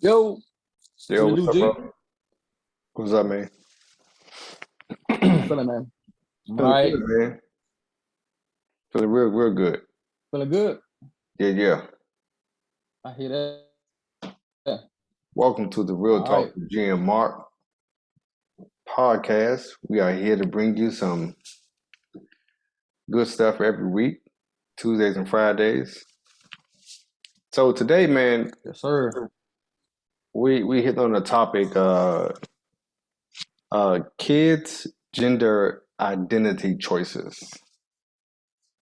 Yo, Yo, what it what's do, up, G? bro? What's up, man? How you feeling, man? I'm all Feeling right. good, man. Feeling real good. Feeling good. Yeah, yeah. I hear that. Welcome to the Real All Talk right. with G and Mark podcast. We are here to bring you some good stuff every week, Tuesdays and Fridays. So today, man, Yes, sir. we hit on the topic kids gender identity choices.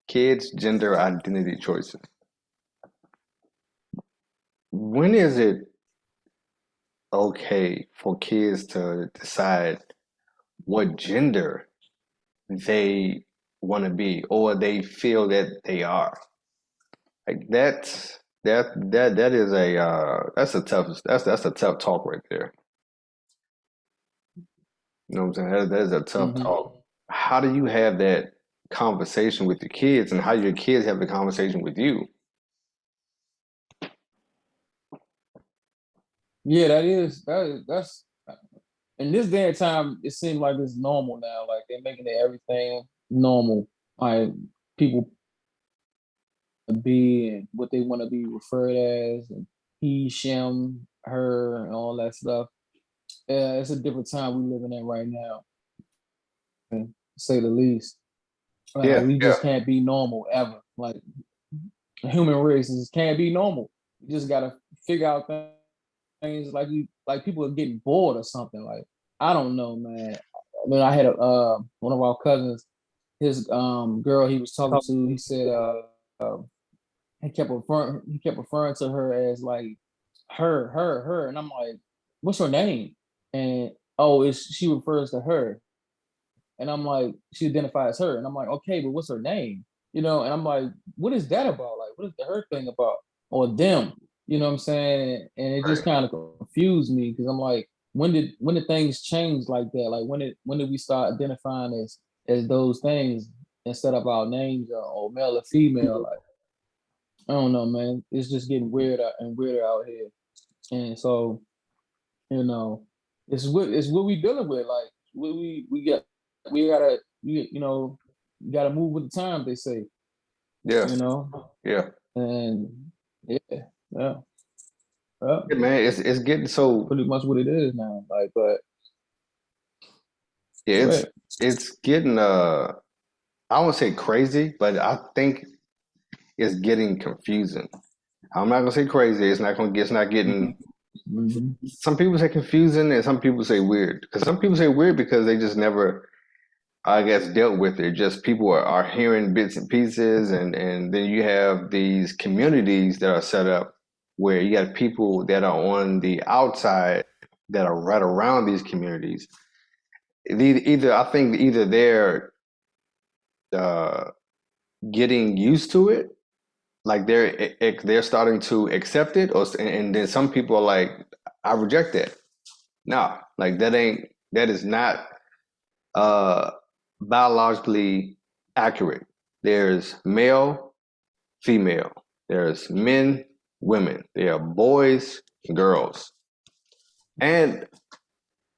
Kids gender identity choices. When is it okay for kids to decide what gender they want to be or they feel that they are? Like that is a that's a tough talk right there. You know what I'm saying? That is a tough Mm-hmm. talk. How do you have that conversation with your kids, and how do your kids have the conversation with you? Yeah, that's in this day and time. It seems like it's normal now. Like they're making it everything normal. Like people be and what they want to be referred as, and he, shim, her, and all that stuff. Yeah, it's a different time we living in right now, to say the least. Like Yeah, we yeah, just can't be normal ever. Like human races can't be normal. You just gotta figure out things like people are getting bored or something. Like I don't know, man. I mean, I had a one of our cousins, his girl he was talking to. He said uh he kept referring to her as like her, and I'm like, what's her name? And oh, it's she refers to her, and I'm like, she identifies her, and I'm like, okay, but what's her name? And I'm like, what is that about? Like, what is the her thing about? Or them? You know what I'm saying? And it just right. kind of confused me because I'm like, when did things change like that? Like when did we start identifying as those things instead of our names or male or female? Like, I don't know, man. It's just getting weirder and weirder out here. And so, you know, it's what we dealing with. Like we gotta move with the time, they say, Yeah, you know. yeah. And yeah, yeah, yeah. Yeah, man, it's getting That's so pretty much what it is now. Like, but yeah, go it's ahead. it's getting I won't say crazy, but I think it's getting confusing. I'm not gonna say crazy. It's not getting. Mm-hmm. Some people say confusing, and some people say weird. Because some people say weird because they just never, I guess, dealt with it. Just people are hearing bits and pieces, and then you have these communities that are set up where you got people that are on the outside that are right around these communities. Either I think either they're uh, getting used to it, like they're starting to accept it, and then some people are like, I reject that. No, like that is not uh biologically accurate. There's male, female. There's men, women. There are boys, girls. And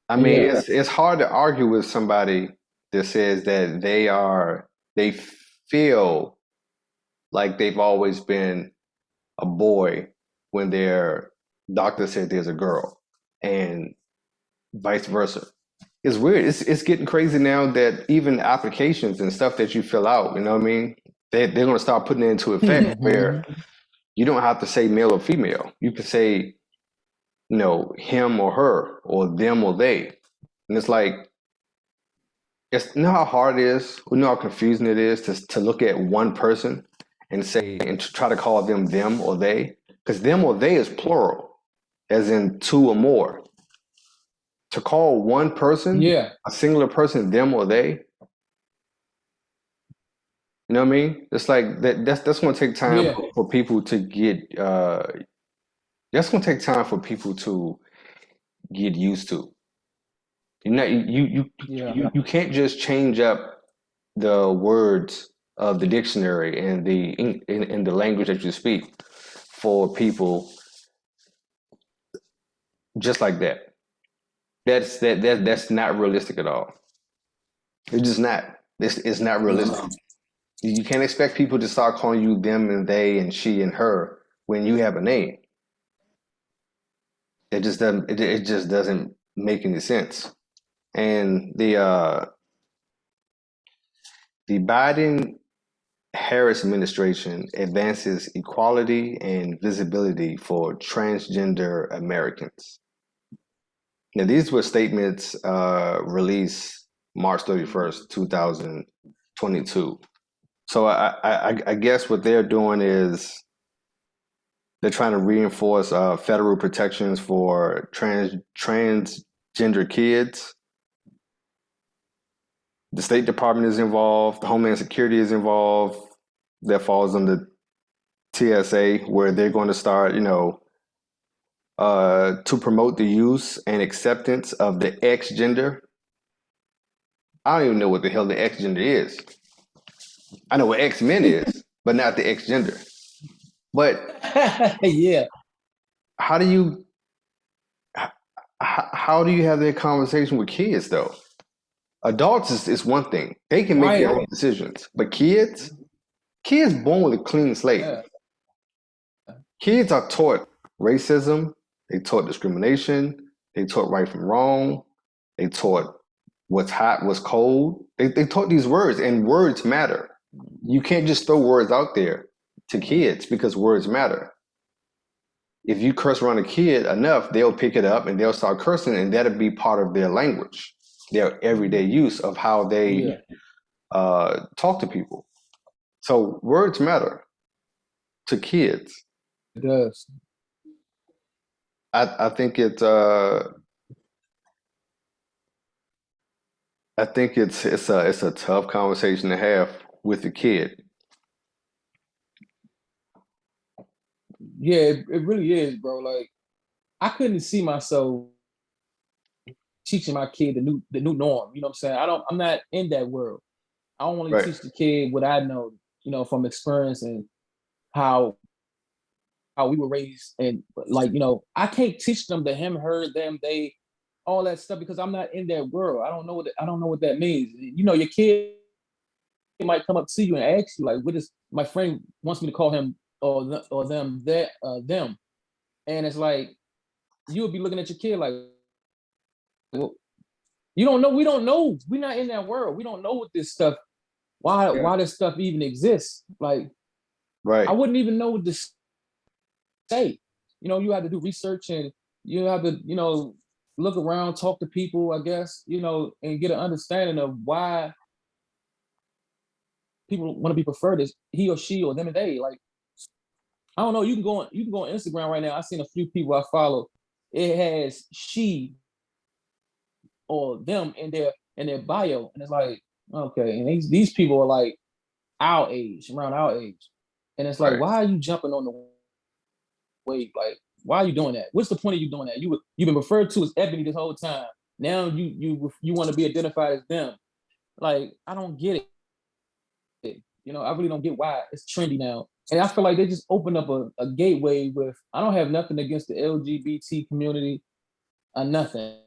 I mean, Yeah, it's hard to argue with somebody that says that they feel like they've always been a boy when their doctor said there's a girl, and vice versa. It's weird. It's getting crazy now that even applications and stuff that you fill out, you know what I mean? They're gonna start putting it into effect mm-hmm. where you don't have to say male or female. You can say, him or her or them or they. And it's like it's you know how hard it is, you know how confusing it is to look at one person and say and to try to call them or they. Because them or they is plural, as in two or more. To call one person, Yeah, a singular person, them or they, you know what I mean? It's like that's gonna take time yeah, for people to get that's gonna take time for people to get used to. You know, yeah, you can't just change up the words of the dictionary and in the language that you speak for people just like that. That's not realistic at all. It's just not. It's not realistic. No. You can't expect people to start calling you them and they and she and her when you have a name. It just doesn't make any sense. And the Biden Harris administration advances equality and visibility for transgender Americans. Now, these were statements released March 31st, 2022. So I guess what they're doing is they're trying to reinforce federal protections for transgender kids. The State Department is involved. The Homeland Security is involved. That falls under TSA, where they're going to start, to promote the use and acceptance of the X gender. I don't even know what the hell the X gender is. I know what X men is, but not the X gender. But Yeah. how do you how do you have that conversation with kids though? Adults is one thing; they can make their Right. own decisions, but kids born with a clean slate. Yeah. Kids are taught racism, they taught discrimination, they taught right from wrong, they taught what's hot, what's cold. They taught these words, and words matter. You can't just throw words out there to kids because words matter. If you curse around a kid enough, they'll pick it up and they'll start cursing, and that'll be part of their language, their everyday use of how they Yeah. talk to people. So words matter to kids. It does. I think it's a tough conversation to have with the kid. Yeah, it really is, bro. Like I couldn't see myself teaching my kid the new norm. You know what I'm saying? I'm not in that world. I don't want to Right. teach the kid what I know, from experience and how how we were raised. And like, I can't teach them the him, her, them, they, all that stuff because I'm not in that world. I don't know what that means. Your kid might come up to you and ask you, like, what is my friend wants me to call him or them, that them. And it's like you would be looking at your kid like, well, you don't know. We don't know. We're not in that world. We don't know what this stuff. Yeah. Why this stuff even exists? Like I Right. wouldn't even know what to say. You have to do research and you have to, look around, talk to people, I guess, and get an understanding of why people want to be preferred as he or she or them and they. Like I don't know. You can go on Instagram right now. I've seen a few people I follow. It has she or them in their bio, and it's like okay, and these people are like our age, around our age, and it's like Right. why are you jumping on the wave? Like why are you doing that? What's the point of you doing that? You've been referred to as Ebony this whole time. Now you want to be identified as them. Like I don't get it. I really don't get why it's trendy now. And I feel like they just opened up a gateway with. I don't have nothing against the LGBT community or nothing.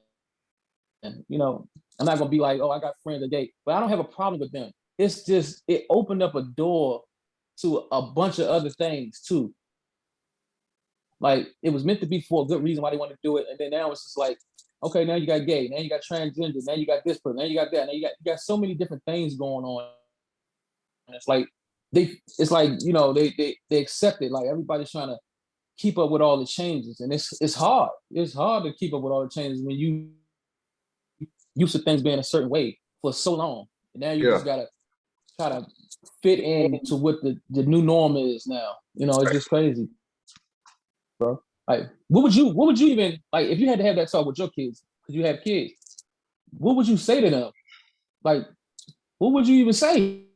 I'm not gonna be like, oh, I got friends that gay, but I don't have a problem with them. It's just it opened up a door to a bunch of other things too. Like it was meant to be for a good reason why they want to do it, and then now it's just like, okay, now you got gay, now you got transgender, now you got this person, now you got that, now you got so many different things going on. And it's like it's like they accept it. Like everybody's trying to keep up with all the changes, and it's hard. It's hard to keep up with all the changes when you used to things being a certain way for so long. And now you Yeah. just gotta try to fit into what the new norm is now. It's just crazy, bro. Like, what would you even like if you had to have that talk with your kids because you have kids? What would you say to them? Like, what would you even say?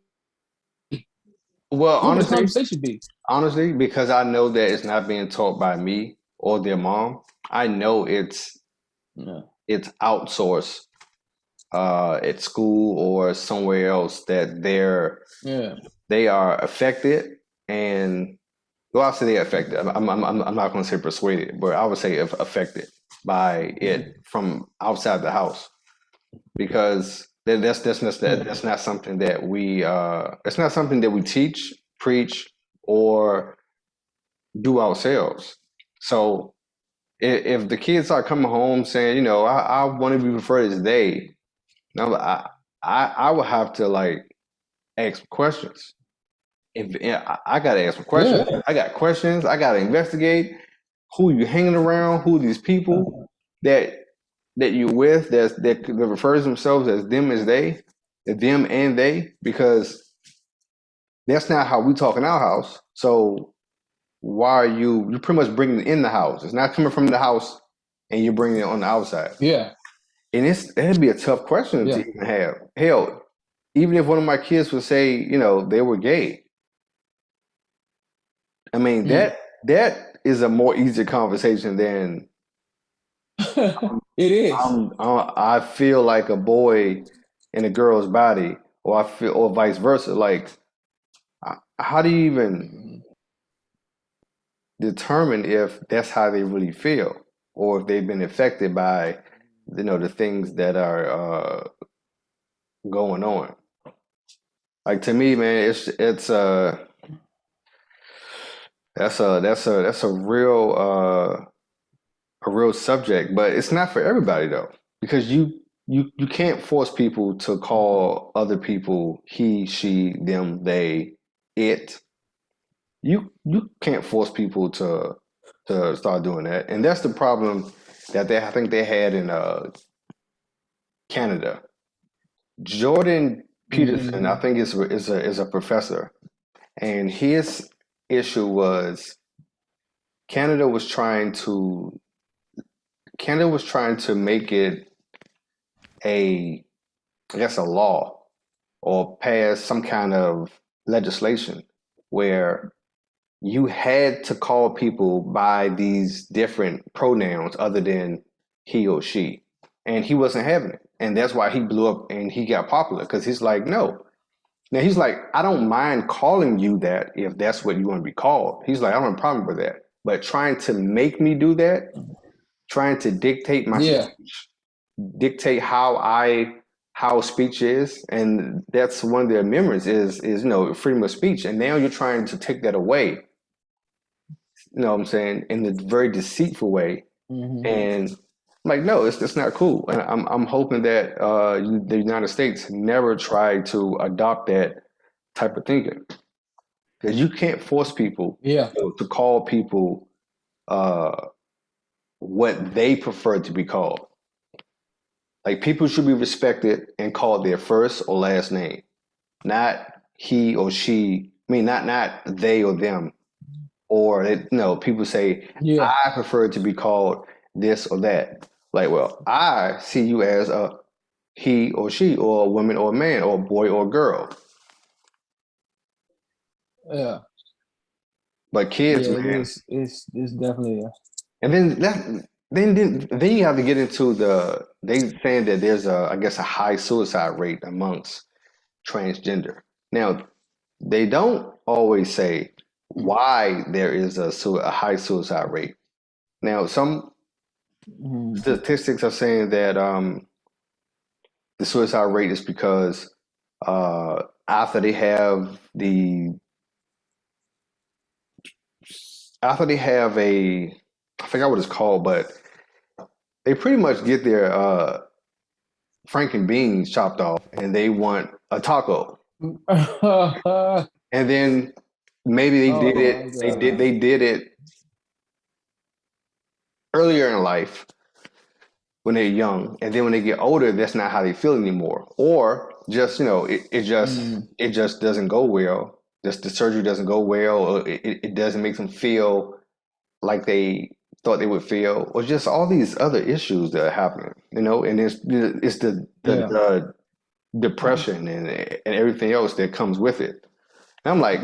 Well, What would the conversation be? honestly, because I know that it's not being taught by me or their mom, I know Yeah, it's outsourced at school or somewhere else that yeah, they are affected and well, I'll say they're affected. I'm not going to say persuaded, but I would say affected. by it from outside the house, because that's not something that we it's not something that we teach, preach, or do ourselves. So if the kids are coming home saying, I want to be referred as they, now I would have to like ask questions. If I gotta ask questions, Yeah. I got questions. I gotta investigate who you hanging around, who these people that you with that refers themselves as them as they, them and they, because that's not how we talk in our house. So why are you pretty much bringing it in the house? It's not coming from the house, and you're bringing it on the outside. Yeah. And it'd be a tough question to Yeah. even have. Hell, even if one of my kids would say, they were gay, I mean Mm. that is a more easier conversation than It is. I feel like a boy in a girl's body, or I feel, or vice versa. Like, how do you even Mhm. determine if that's how they really feel, or if they've been affected by, the things that are going on? Like, to me, man, it's that's a real subject, but it's not for everybody though, because you can't force people to call other people he, she, them, they, it. You can't force people to start doing that, and that's the problem that I think they had in Canada. Jordan Peterson, I Mhm. think is a professor, and his issue was Canada was trying to Canada was trying to make it a, I guess, a law, or pass some kind of legislation where you had to call people by these different pronouns other than he or she. And he wasn't having it. And that's why he blew up and he got popular, because he's like, no. Now he's like, I don't mind calling you that if that's what you want to be called. He's like, I don't have a problem with that. But trying to make me do that, trying to dictate my Yeah. speech, dictate how speech is, and that's one of their amendments is freedom of speech, and now you're trying to take that away, what I'm saying, in a very deceitful way. Mhm. And I'm like, no, it's not cool. And I'm hoping that the United States never try to adopt that type of thinking, because you can't force people Yeah. to call people uh, what they prefer to be called. Like, people should be respected and called their first or last name, not he or she. I mean, not they or them. Or people say, Yeah. I prefer to be called this or that. Like, well, I see you as a he or she, or a woman or a man, or a boy or a girl. Yeah. But kids, Yeah. It man, is. It's definitely. and then you have to get into they saying that there's I guess a high suicide rate amongst transgender. Now, they don't always say why there is a high suicide rate. Now, some Mhm. statistics are saying that the suicide rate is because after they have a, I forgot what it's called, but they pretty much get their Franken beans chopped off, and they want a taco. oh And then maybe my god. they did it earlier in life when they're young, and then when they get older, that's not how they feel anymore. Or just, Mm. it just doesn't go well. Just the surgery doesn't go well, or it doesn't make them feel like they thought they would feel, or just all these other issues that are happening, and it's Yeah. the depression and everything else that comes with it. And I'm like,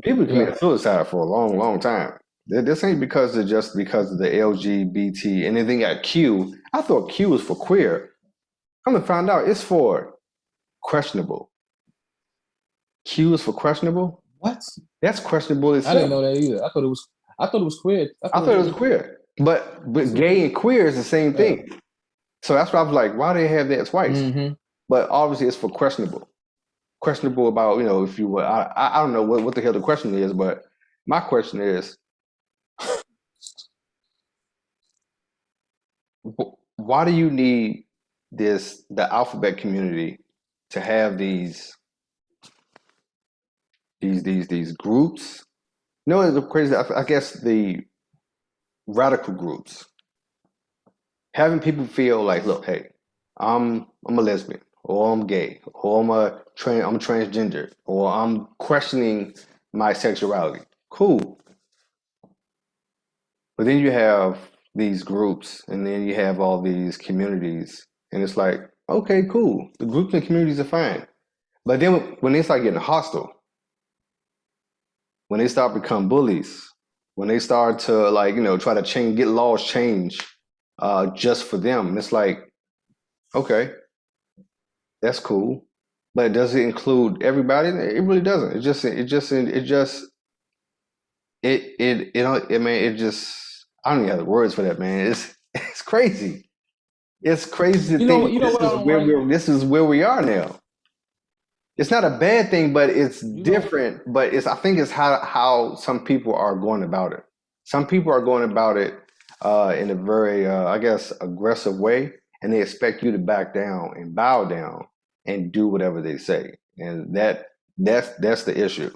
people Yeah. commit suicide for a long, long time. This ain't because of the LGBT, and then they got Q. I thought Q was for queer. I'm gonna find out it's for questionable. Q is for questionable. What? That's questionable I didn't itself. know that either. I thought it was. I thought it was queer. I I thought it thought it was. was queer. But That's what. gay and queer is the same Yeah. thing. So that's why I was like, why do they have that twice? Mm-hmm. But obviously it's for questionable about, if you were, I don't know what the hell the question is, but my question is, why do you need the alphabet community to have these groups? No, the crazy, I guess the radical groups, having people feel like, look, hey, I'm a lesbian, or I'm gay, or I'm transgender, or I'm questioning my sexuality. Cool. But then you have these groups, and then you have all these communities, and it's like, okay, cool. The groups and communities are fine. But then when they start getting hostile, when they start become bullies, when they start to try to change, get laws changed just for them, and it's like, okay, that's cool. But does it include everybody? It really doesn't. I mean, it just, I don't even have the words for that, man. It's crazy. It's crazy to think You know what I don't like. this is where we are now. It's not a bad thing, but it's You know. different. But I think it's how some people are going about it. Some people are going about it in a very, I guess, aggressive way, and they expect you to back down and bow down and do whatever they say, and that's the issue.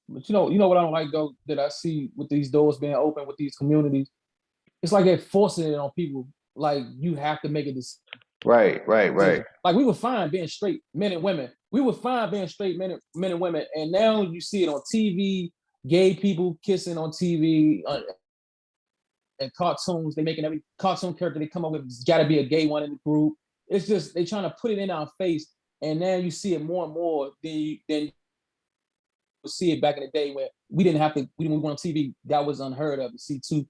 But you know what I don't like though that I see with these doors being open with these communities. It's like they're forcing it on people. Like you have to make a Right, right, right, decision. Like we were fine being straight men and women. We were fine being straight men and women, and now you see it on TV. Gay people kissing on TV and cartoons. They making every cartoon character they come up with. There's got to be a gay one in the group. It's just they trying to put it in our face, and now you see it more and more than see it back in the day where we didn't have to. We went on TV. That was unheard of to see two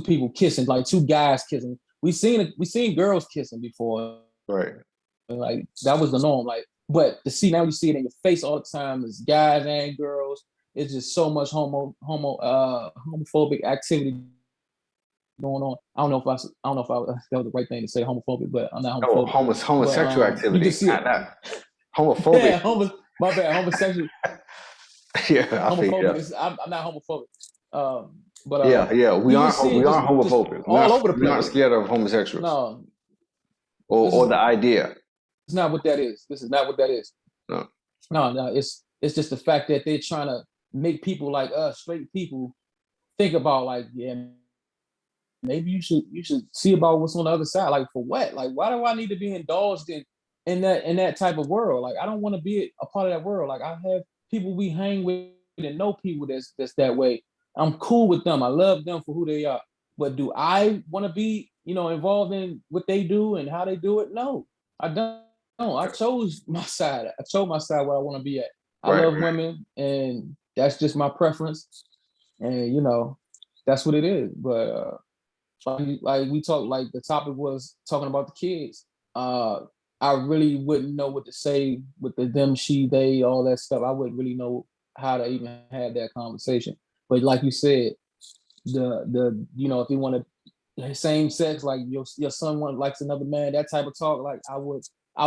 people kissing, like two guys kissing. We seen girls kissing before, right. and like that was the norm. Like, but to see now you see it in your face all the time. It's guys and girls. It's just so much homophobic activity going on. I don't know if that was the right thing to say homophobic, but I'm not Oh, homophobic. But homosexual you can activity, see it. not homophobic. Yeah, my bad, homosexual Yeah, I think homophobic yeah. is I'm not homophobic. But Yeah, yeah. We you just aren't see we it aren't just homophobic. all over the We aren't place. scared of homosexuals No, or this is the idea. not what that is. This is not what that is. No. No, it's just the fact that they're trying to make people like us, straight people, think about like, yeah, maybe you should see about what's on the other side. Like for what? Like why do I need to be indulged in that type of world? Like I don't want to be a part of that world. Like I have people we hang with and know people that's that way. I'm cool with them. I love them for who they are. But do I want to be, involved in what they do and how they do it? No, I don't. I chose my side. I chose my side where I want to be at. I Right, love right, women, and that's just my preference. And that's what it is. But like we talked, like the topic was talking about the kids. uh I really wouldn't know what to say with the them, she, they, all that stuff. I wouldn't really know how to even have that conversation. But like you said, if you want to same sex, like your son likes another man, that type of talk, like I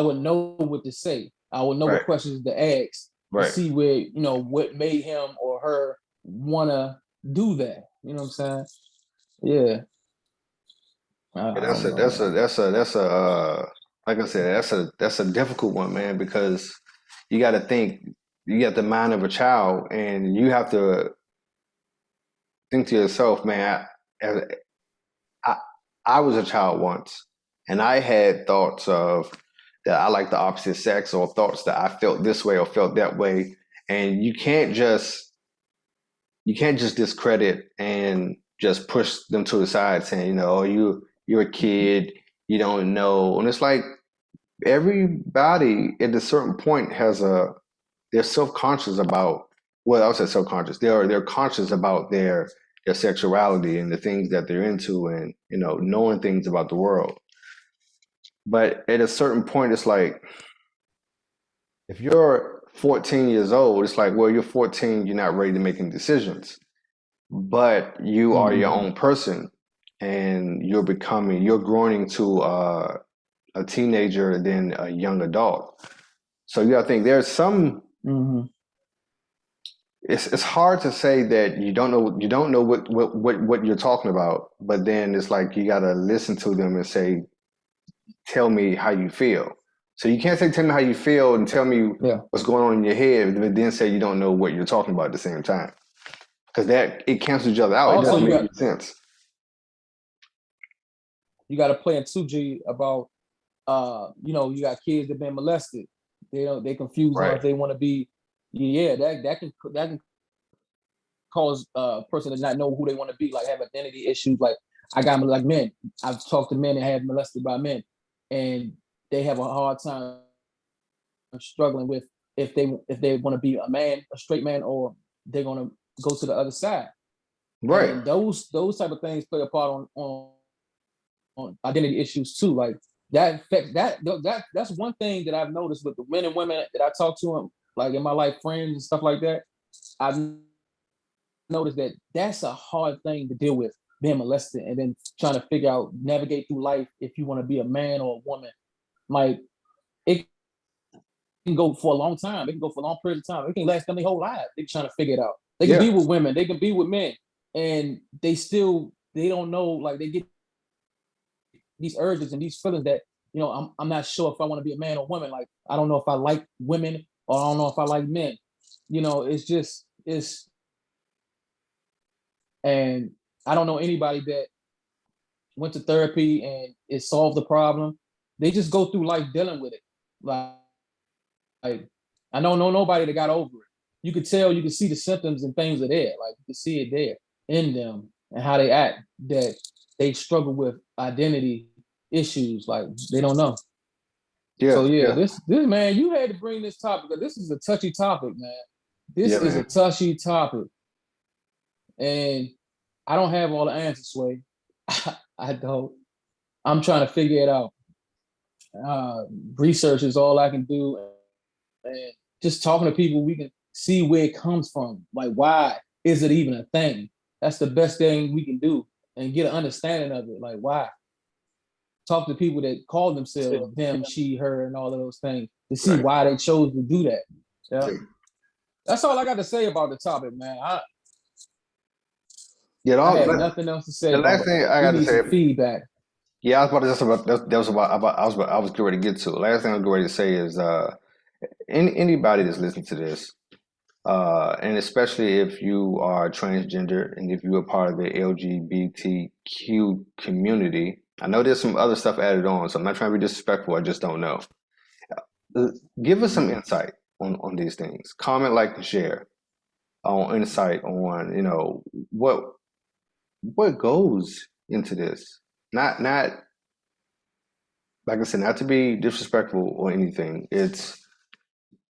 would know what to say. I would know what right, questions to ask to right. see where what made him or her wanna do that. You know what I'm saying? Yeah. I Yeah, don't know, man. that's a like I said, that's a difficult one, man, because you got to think, you got the mind of a child, and you have to think to yourself, man. I, I, I was a child once, and I had thoughts of that I like the opposite sex, or thoughts that I felt this way or felt that way, and you can't just discredit and just push them to the side, saying, oh, you're a kid, you don't know, and it's like everybody at a certain point they're self-conscious about, well, I would say self-conscious, they're conscious about their sexuality and the things that they're into, and knowing things about the world. But at a certain point, it's like, if you're 14 years old, it's like, well, you're 14, you're not ready to make any decisions. but you are your Mm-hmm. own person, and you're growing into a teenager and then a young adult. So you got to think there's some. Mm-hmm. It's hard to say that you don't know what you're talking about, but then it's like you got to listen to them and say, tell me how you feel. So you can't say tell me how you feel and tell me Yeah. what's going on in your head, but then say you don't know what you're talking about at the same time. Because that it cancels each other out. It Also, doesn't make any sense. you got to play in 2G about you got kids that been molested. They confused on Right. if they want to be. Yeah, that can cause a person to not know who they want to be, like have identity issues. Like I got like men. I've talked to men that have molested by men, and they have a hard time struggling with if they want to be a man, a straight man, or they're gonna go to the other side. Right. And those type of things play a part on identity issues too. Like that affects that's one thing that I've noticed with the men and women that I talk to, like in my life, friends and stuff like that. I've noticed that that's a hard thing to deal with, being molested and then trying to figure out navigate through life if you want to be a man or a woman. Like it can go for a long time. It can go for a long period of time. It can last them their whole life. They're trying to figure it out. They can be Yeah. with women. They can be with men, and they don't know. Like they get these urges and these feelings that I'm not sure if I want to be a man or woman. Like I don't know if I like women or I don't know if I like men. It's just it's and I don't know anybody that went to therapy and it solved the problem. They just go through life dealing with it. Like I don't know nobody that got over it. You could tell, you could see the symptoms and things are there. Like you could see it there in them and how they act, that they struggle with identity issues. Like they don't know. So Yeah. yeah, Yeah. this man, you had to bring this topic. This is a touchy topic, man. This Yeah, is a man. touchy topic, and I don't have all the answers, Sway. I don't. I'm trying to figure it out. Uh, Research is all I can do, and just talking to people, we can see where it comes from. Like, why is it even a thing? That's the best thing we can do, and get an understanding of it. Like, why? Talk to people that call themselves them, she, her, and all of those things to see Right. why they chose to do that. Yeah, Yeah. that's all I got to say about the topic, man. Yeah, I have nothing else to the say, last but thing I we got to need say, some feedback. yeah, I was about to just about that was about I was getting ready to get to. Last thing I was getting ready to say is anybody that's listening to this, and especially if you are transgender and if you're a part of the LGBTQ community, I know there's some other stuff added on, so I'm not trying to be disrespectful. I just don't know. Give us some insight on these things. Comment, like, and share on insight on what goes into this. Not like I said, not to be disrespectful or anything.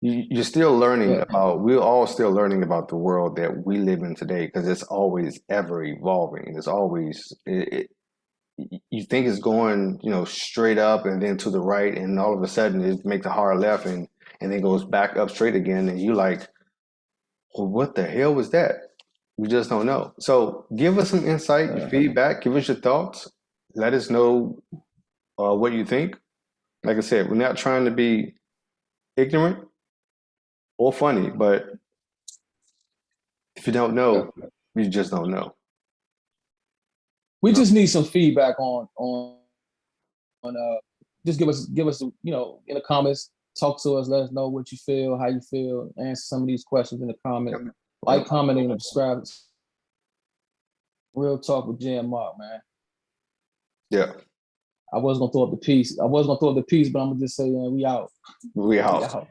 You're still learning Yeah, about. We're all still learning about the world that we live in today because it's always ever evolving. It's always you think it's going straight up and then to the right, and all of a sudden it makes a hard left and then goes back up straight again, and you like, well, what the hell was that? We just don't know. So give us some insight, your yeah, feedback, give us your thoughts. Let us know what you think. Like I said, we're not trying to be ignorant or funny, but if you don't yeah. know, you just don't know. We You know? just need some feedback on. Just give us in the comments. Talk to us. Let us know what you feel, how you feel. Answer some of these questions in the comment. Yep. Like, Yep. comment, and subscribe. Real talk with Jam Mark, man. Yeah. I was gonna throw up the piece. I was gonna throw up the piece, but I'm gonna just say, man, we out. We We out. out.